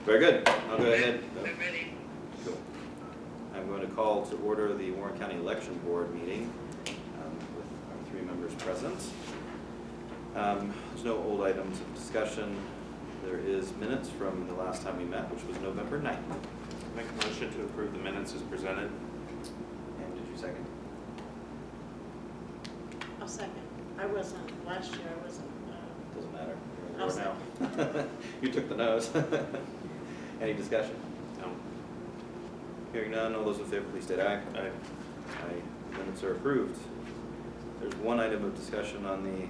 Very good. I'll go ahead. I'm ready. Cool. I'm going to call to order the Warren County Election Board meeting with our 3 members present. There's no old items of discussion. There is minutes from the last time we met, which was November 9th. Make a motion to approve the minutes as presented. And did you second? I'll second. I wasn't, last year I wasn't. Doesn't matter. I'll You're on board now. You took the nose. Any discussion? No. Hearing none, all those in favor please state aye. Aye. Aye. The minutes are approved. There's one item of discussion on the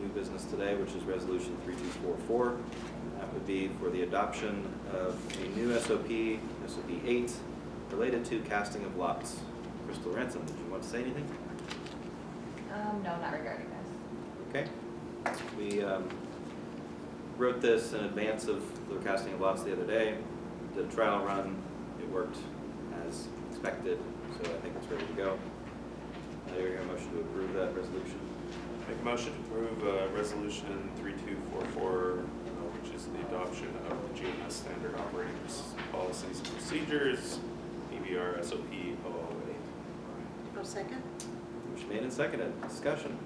new business today, which is Resolution 3244. That would be for the adoption of a new SOP, SOP 8, related to casting of lots. Crystal Ransom, did you want to say anything? No, not regarding this. Okay. We wrote this in advance of the casting of lots the other day. Did a trial run. It worked as expected, so I think it's ready to go. I hear a motion to approve that resolution. Make a motion to approve Resolution 3244, which is the adoption of the GMS Standard Operating Policies and Procedures, EBR SOP 008. I'll second. Motion made and seconded. Discussion.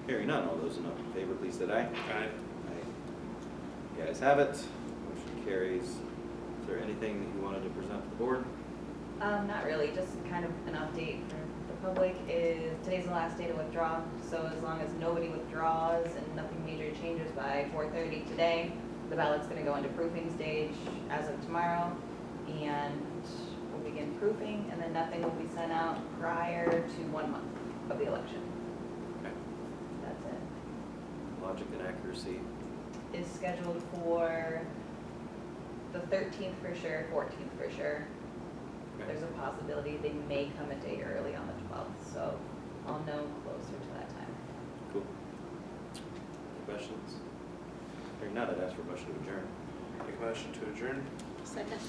Hearing none. All those in favor, please state aye. Aye. Aye. You guys have it. Motion carries. Is there anything that you wanted to present to the board? Not really, just kind of an update for the public is today's the last day to withdraw. So as long as nobody withdraws and nothing major changes by 4:30 today, the ballot's gonna go into proofing stage as of tomorrow. And we'll begin proofing and then nothing will be sent out prior to 1 month of the election. Okay. That's it. Logic and accuracy. Is scheduled for the 13th for sure, 14th for sure. Okay. There's a possibility they may come a day early on the 12th, so I'll know closer to that time. Cool. Any questions? Hearing none, I'd ask for a motion to adjourn. Make a motion to adjourn. Second.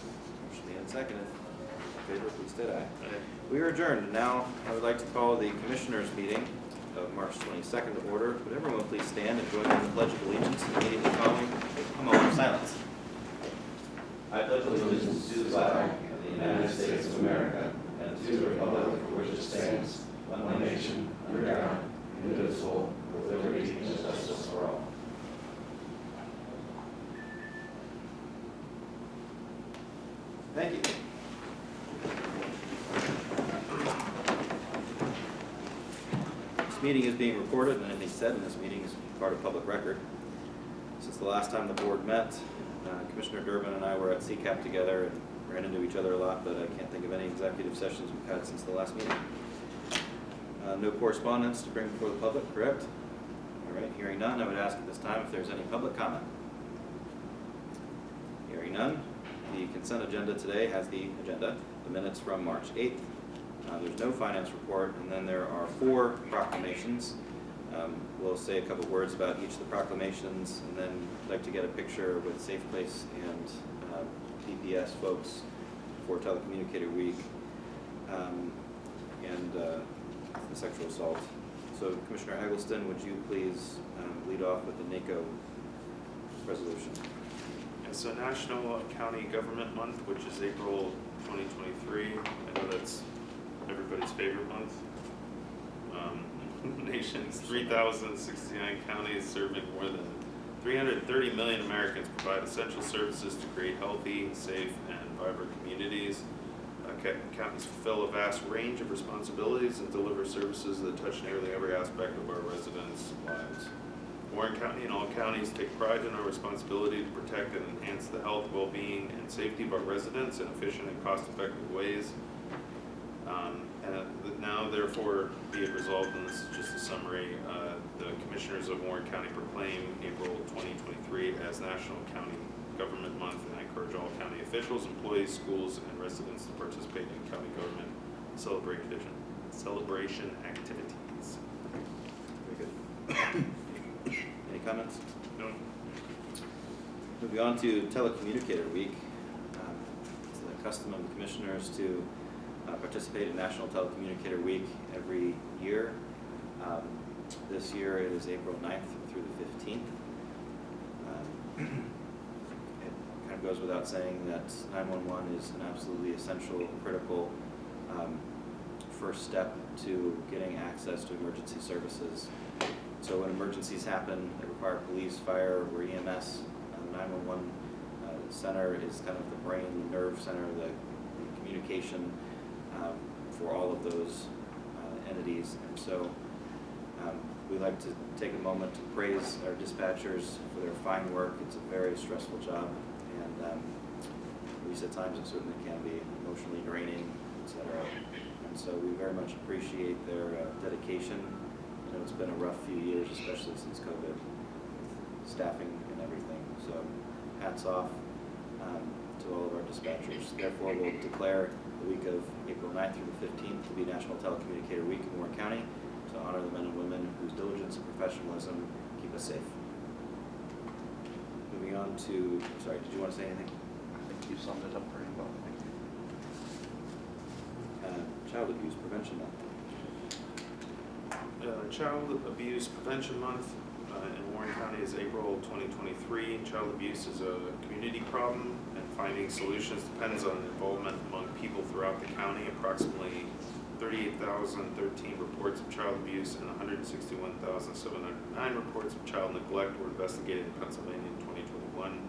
Motion made and seconded. All in favor, please state aye. Aye. We are adjourned. Now, I would like to call the Commissioners' meeting of March 22nd to order. Would everyone please stand and join me in the Pledge of Allegiance immediately following a moment of silence. I pledge allegiance to the flag of the United States of America and to the republic for which it stands, one nation, under God, indivisible, with liberty and justice for all. Thank you. This meeting is being recorded, and anything said in this meeting is part of public record. Since the last time the board met, Commissioner Durbin and I were at CCAP together and ran into each other a lot, but I can't think of any executive sessions we've had since the last meeting. No correspondence to bring before the public, correct? All right, hearing none, I would ask at this time if there's any public comment. Hearing none, the consent agenda today has the agenda, the minutes from March 8th. There's no finance report, and then there are 4 proclamations. We'll say a couple words about each of the proclamations, and then I'd like to get a picture with Safe Place and PPS folks for Telecommunicator Week and the sexual assault. So Commissioner Eggleston, would you please lead off with the NACO resolution? And so National County Government Month, which is April 2023. I know that's everybody's favorite month. Nation's 3,069 counties serving more than 330 million Americans provide essential services to create healthy, safe, and vibrant communities. Counties fulfill a vast range of responsibilities and deliver services that touch nearly every aspect of our residents' lives. Warren County and all counties take pride in our responsibility to protect and enhance the health, well-being, and safety of our residents in efficient and cost-effective ways. And now, therefore, be it resolved, and this is just a summary, the Commissioners of Warren County proclaim April 2023 as National County Government Month, and I encourage all county officials, employees, schools, and residents to participate in county government celebration activities. Very good. Any comments? No. Moving on to Telecommunicator Week. It's the custom of the Commissioners to participate in National Telecommunicator Week every year. This year it is April 9th through the 15th. goes without saying that 911 is an absolutely essential, critical first step to getting access to emergency services. So when emergencies happen that require police, fire, or EMS, 911 center is kind of the brain, the nerve center, the communication for all of those entities. And so we'd like to take a moment to praise our dispatchers for their fine work. It's a very stressful job, and at least at times it certainly can be emotionally draining, etc. And so we very much appreciate their dedication. You know, it's been a rough few years, especially since COVID, with staffing and everything. So hats off to all of our dispatchers. Therefore, we'll declare the week of April 9th through the 15th to be National Telecommunicator Week in Warren County, to honor the men and women whose diligence and professionalism keep us safe. Moving on to, sorry, did you want to say anything? I think you summed it up pretty well. Thank you. Child Abuse Prevention Month. Child Abuse Prevention Month in Warren County is April 2023. Child abuse is a community problem, and finding solutions depends on involvement among people throughout the county. Approximately 38,013 reports of child abuse and 161,709 reports of child neglect were investigated in Pennsylvania in 2021.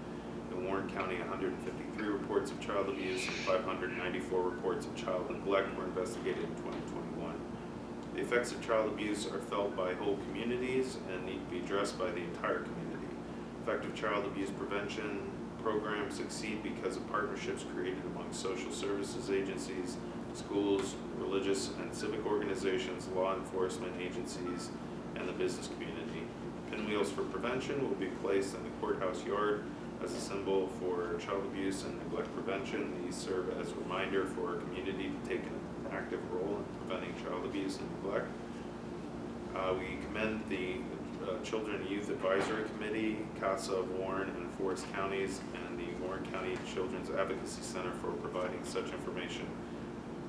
In Warren County, 153 reports of child abuse and 594 reports of child neglect were investigated in 2021. The effects of child abuse are felt by whole communities and need to be addressed by the entire community. Effective child abuse prevention programs succeed because of partnerships created among social services agencies, schools, religious and civic organizations, law enforcement agencies, and the business community. Pinwheels for prevention will be placed in the courthouse yard as a symbol for child abuse and neglect prevention. These serve as a reminder for our community to take an active role in preventing child abuse and neglect. We commend the Children and Youth Advisory Committee, CASA of Warren and Forest counties, and the Warren County Children's Advocacy Center for providing such information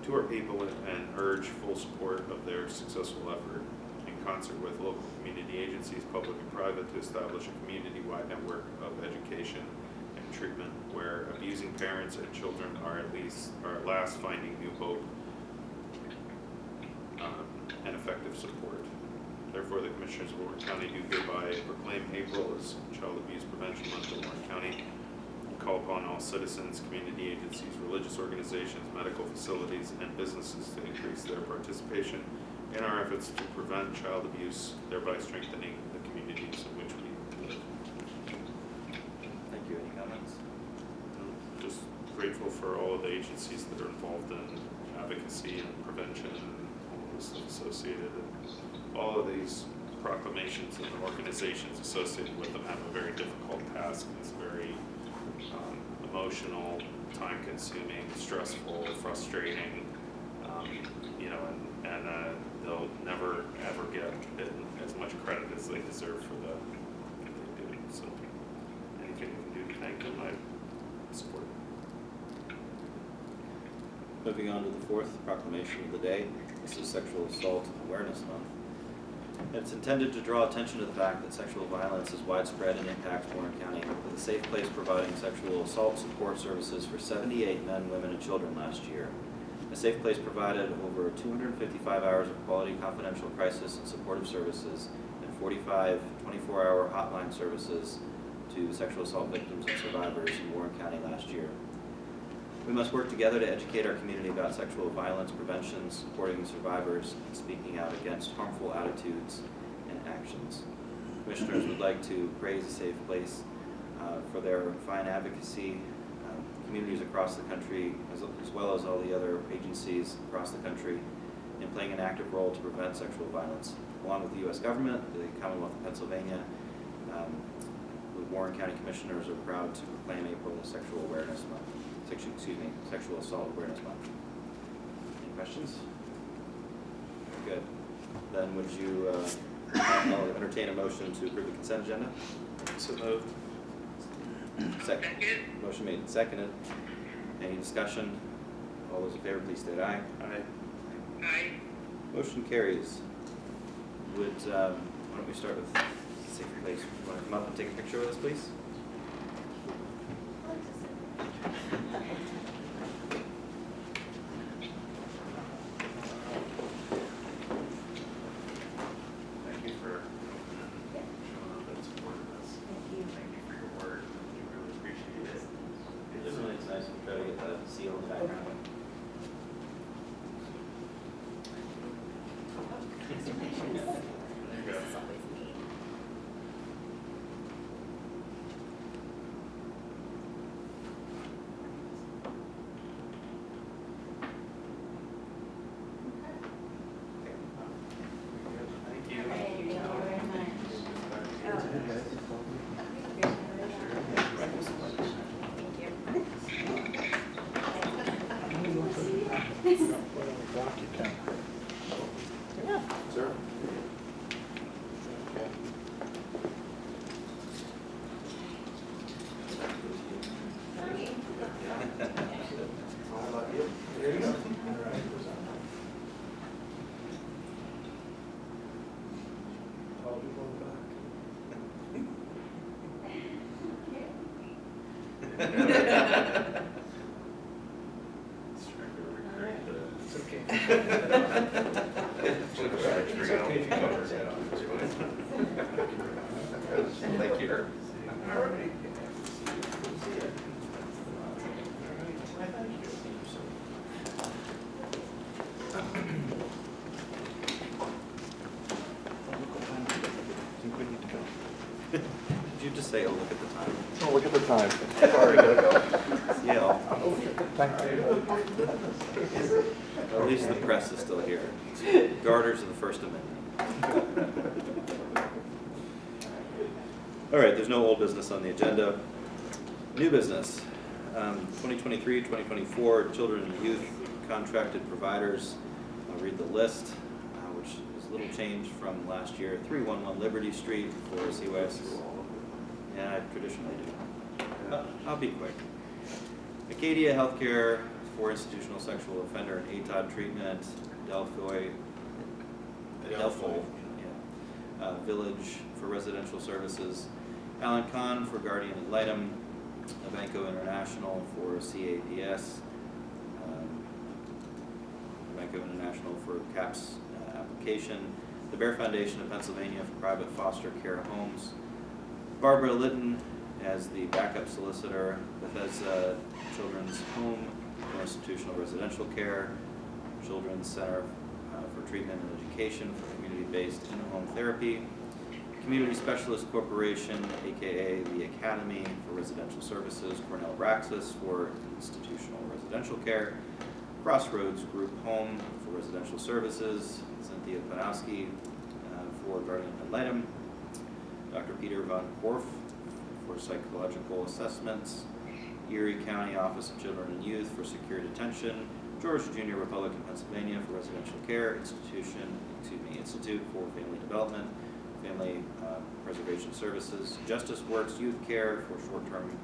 to our people and urge full support of their successful effort in concert with local community agencies, public and private, to establish a community-wide network of education and treatment where abusing parents and children are at last finding new hope and effective support. Therefore, the Commissioners of Warren County do hereby proclaim April as Child Abuse Prevention Month in Warren County. Call upon all citizens, community agencies, religious organizations, medical facilities, and businesses to increase their participation in our efforts to prevent child abuse, thereby strengthening the communities in which we live. Thank you. Any comments? Just grateful for all of the agencies that are involved in advocacy and prevention and all of the stuff associated. And all of these proclamations and organizations associated with them have a very difficult task. It's very emotional, time-consuming, stressful, frustrating, and they'll never ever get as much credit as they deserve for the that they do. So anything we can do to thank them, I support it. Moving on to the fourth proclamation of the day. This is Sexual Assault Awareness Month. It's intended to draw attention to the fact that sexual violence is widespread and impacts Warren County, with a safe place providing sexual assault support services for 78 men, women, and children last year. A safe place provided over 255 hours of quality confidential crisis and supportive services and 45 24-hour hotline services to sexual assault victims and survivors in Warren County last year. We must work together to educate our community about sexual violence prevention, supporting the survivors, and speaking out against harmful attitudes and actions. Commissioners would like to praise A Safe Place for their fine advocacy. Communities across the country, as well as all the other agencies across the country, in playing an active role to prevent sexual violence. Along with the U.S. government, the Commonwealth of Pennsylvania, the Warren County Commissioners are proud to proclaim April as Sexual Awareness Month. Sexual Assault Awareness Month. Any questions? Good. Then would you, I'll entertain a motion to approve the consent agenda? So moved. Second. Motion made and seconded. Any discussion? All those in favor, please state aye. Aye. Aye. Motion carries. Why don't we start with Safe Place? You want to come up and take a picture with us, please? It's okay. It's okay if you cover that up. Thank you. All right. Think we need to go. Did you just say, oh, look at the time? Oh, look at the time. Sorry, gotta go. Yeah, Thank you. at least the press is still here. Garters of the First Amendment. All right, there's no old business on the agenda. New business, 2023-2024 children and youth contracted providers. I'll read the list, which is a little change from last year. 311 Liberty Street for CYS. Yeah, I traditionally do. I'll be quick. Acadia Healthcare for institutional sexual offender and ATOD treatment. Delphoi, yeah. Village for residential services. Alan Kahn for Guardian Ad Litem. Avanco International for CAPS. Avanco International for CAPS application. The Bear Foundation of Pennsylvania for private foster care homes. Barbara Litton as the backup solicitor. Bethesda Children's Home for institutional residential care. Children's Center for Treatment and Education for community-based in-home therapy. Community Specialist Corporation, aka the Academy for Residential Services. Cornell Braxis for institutional residential care. Crossroads Group Home for residential services. Cynthia Panowski for Guardian Ad Litem. Dr. Peter Von Korf for psychological assessments. Erie County Office of Children and Youth for secure detention. George Junior Republican Pennsylvania for residential care. Institute for Family Development, Family Preservation Services. Justice Works Youth Care for short-term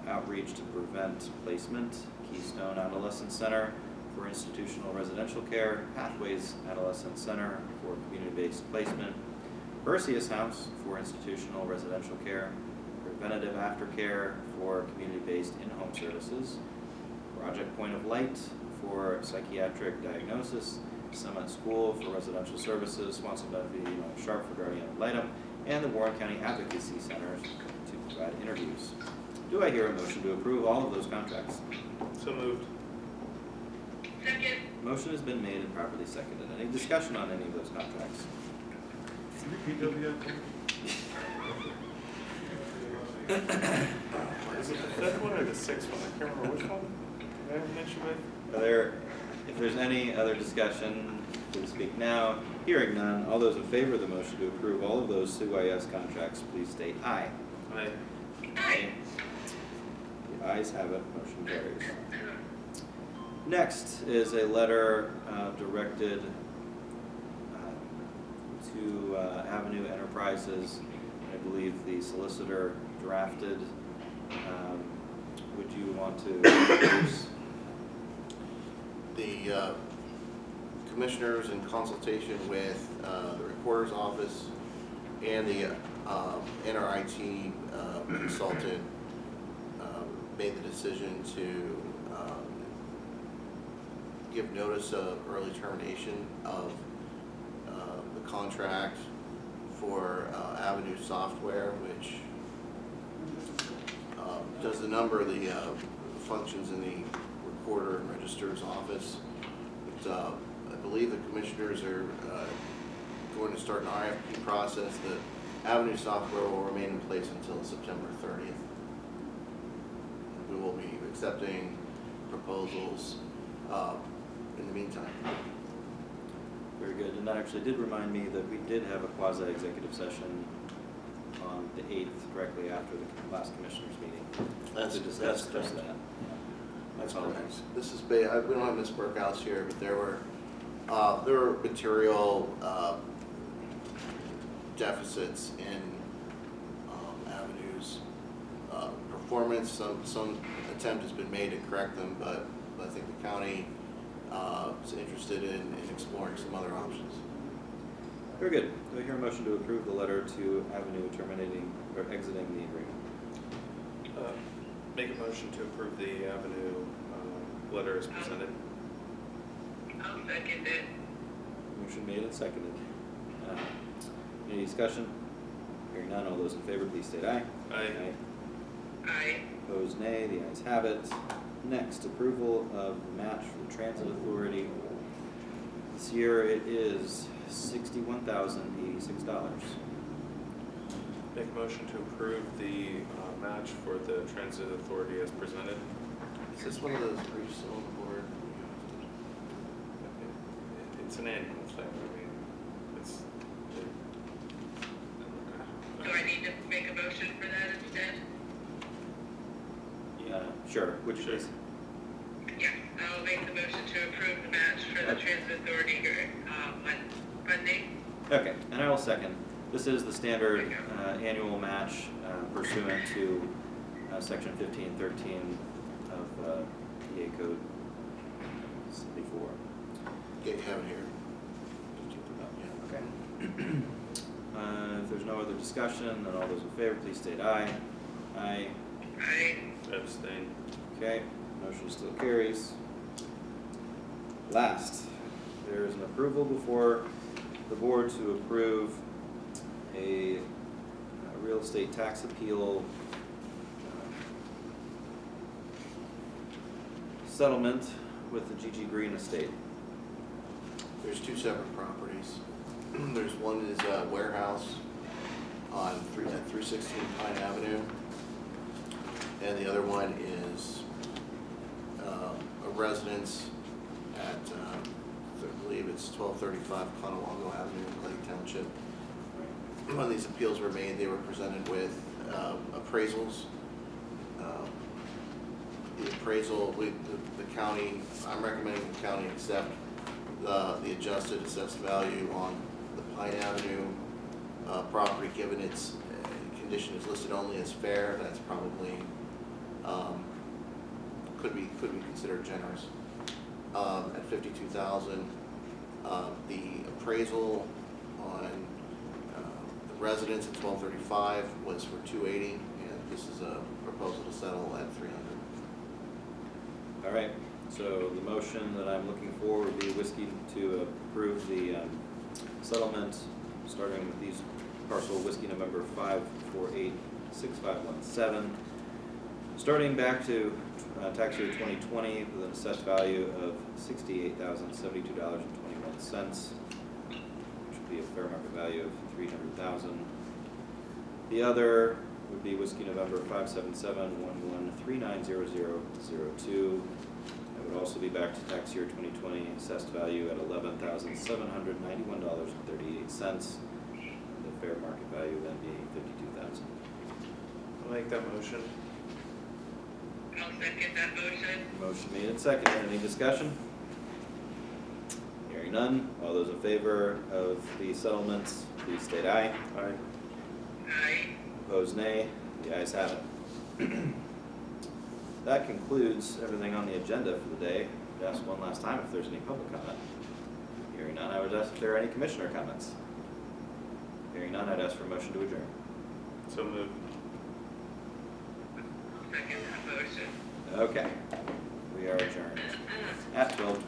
outreach to prevent placement. Keystone Adolescent Center for institutional residential care. Pathways Adolescent Center for community-based placement. Perseus House for institutional residential care. Preventative Aftercare for community-based in-home services. Project Point of Light for psychiatric diagnosis. Summit School for residential services. Swanson Benvie Sharp for Guardian Ad Litem. And the Warren County Advocacy Centers to provide interviews. Do I hear a motion to approve all of those contracts? So moved. Second. Motion has been made and properly seconded. Any discussion on any of those contracts? Is it the fifth one or the sixth one? I can't remember which one. Did I ever mention it? If there's any other discussion, please speak now. Hearing none, all those in favor of the motion to approve all of those CYS contracts, please state aye. Aye. Aye. The ayes have it, motion carries. Next is a letter directed to Avenue Enterprises. I believe the solicitor drafted. Would you want to introduce? The commissioners, in consultation with the recorder's office and the NRIT consultant, made the decision to give notice of early termination of the contract for Avenue Software, which does a number of the functions in the recorder and register's office. But, I believe the commissioners are going to start an RFP process. The Avenue Software will remain in place until September 30th. We will be accepting proposals in the meantime. Very good, and that actually did remind me that we did have a quasi-executive session on the 8th, directly after the last commissioners meeting. That's to discuss correct. just that. That's correct. This is, we don't have Ms. Burkhouse here, but there were material deficits in Avenue's performance. Some attempt has been made to correct them, but I think the county is interested in exploring some other options. Very good. Do I hear a motion to approve the letter to Avenue terminating or exiting the agreement? Make a motion to approve the Avenue letter as presented. I'll second it. Motion made and seconded. Any discussion? Hearing none, all those in favor, please state aye. Aye. Aye. Opposed, nay. The ayes have it. Next, approval of the match for the Transit Authority. This year it is $61,086. Make a motion to approve the match for the Transit Authority as presented. Is this one of those, are you still on the board? It's an annual thing, I mean, it's. Do I need to make a motion for that instead? Yeah, sure. Which is? Yes, I'll make the motion to approve the match for the Transit Authority funding. Okay, and I will second. This is the standard annual match pursuant to section 1513 of EA Code 74. Yeah, you have it here. Okay. If there's no other discussion, then all those in favor, please state aye. Aye. Aye. Abstain. Okay, motion still carries. Last, there is an approval before the board to approve a real estate tax appeal settlement with the GG Green Estate. There's two separate properties. There's one is a warehouse on 316 Pine Avenue. And the other one is a residence at, I believe it's 1235 Conewago Avenue in Clay Township. When these appeals were made, they were presented with appraisals. The appraisal, the county, I'm recommending the county accept the adjusted assessed value on the Pine Avenue property, given its condition is listed only as fair. That's probably could be considered generous. At $52,000, the appraisal on the residence at 1235 was for $280, and this is a proposal to settle at $300. All right, so the motion that I'm looking for would be Whiskey to approve the settlement, starting with these parcel Whiskey November 5486517, starting back to tax year 2020 with an assessed value of $68,072.21, which would be a fair market value of $300,000. The other would be Whiskey November 57711390002. That would also be back to tax year 2020, assessed value at $11,791.38. The fair market value then being $52,000. I'll make that motion. I'll second that motion. Motion made and seconded. Any discussion? Hearing none. All those in favor of the settlements, please state aye. Aye. Aye. Opposed, nay. The ayes have it. That concludes everything on the agenda for the day. I'd ask one last time if there's any public comment. Hearing none, I would ask if there are any commissioner comments. Hearing none, I'd ask for a motion to adjourn. So moved. I'll second that motion. Okay. We are adjourned at 12:20.